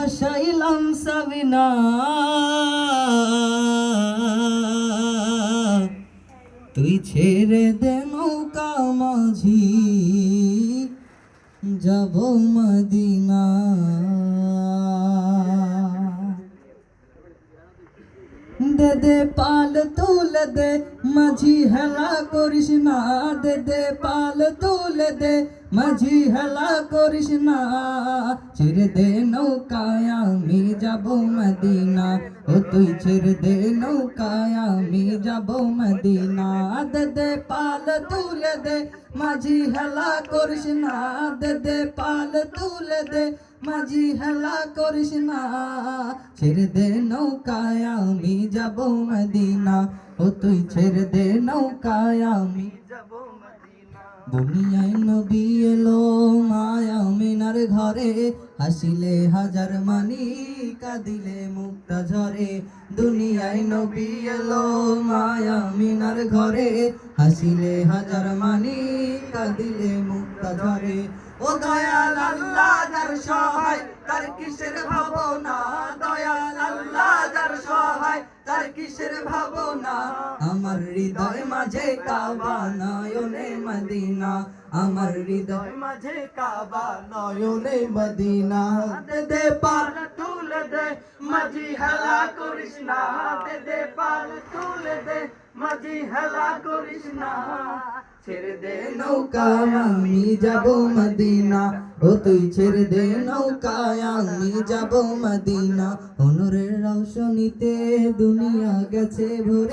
ভাসাইলাম সাবিনা তুই ছেড়ে দে নৌকা মাঝি যাব মদিনা। দে দে পাল তুলে দে মাঝি হেলা করিস না, দে দে পাল তুলে দে মাঝি হেলা করিস না, ছেড়ে দে নৌকায় আমি যাব মদিনা, ও তুই ছেড়ে দে নৌকায় আমি যাব মদিনা। দে দে পাল তুলে দে মাঝি হেলা করিস না, দে দে পাল তুলে দে মাঝি হেলা করিস না, ছেড়ে দে নৌকায় আমি যাব মদিনা, ও তুই ছেড়ে দে নৌকায় আমি যাব মদিনা। দুনিয়ায় নবী এলো মায়া মিনার ঘরে, হাসিলে হাজার মানি কাঁদিলে মুক্তা ঝরে। দুনিয়ায় নবী এলো মায়া মিনার ঘরে, হাসিলে হাজার মানি কাঁদিলে মুক্তা ঝরে। ও দয়াল আল্লাহ যার সহায় তার কিসের ভাবনা, দয়াল আল্লাহ যার সহায় তার কিসের ভাবনা। আমার হৃদয় মাঝে কাবা নয়নে মদিনা, আমার হৃদয় মাঝে কাবা নয়নে মদিনা। দে দে পাল তুলে দে মাঝি হেলা করিস না, দে দে পাল তুলে দে মাঝি হেলা করিস না, ছেড়ে দে নৌকা আমি যাব মদিনা, ও তুই ছেড়ে দে নৌকায় আমি যাব মদিনা। অনুরের রৌশনীতে দুনিয়া গেছে ভরে।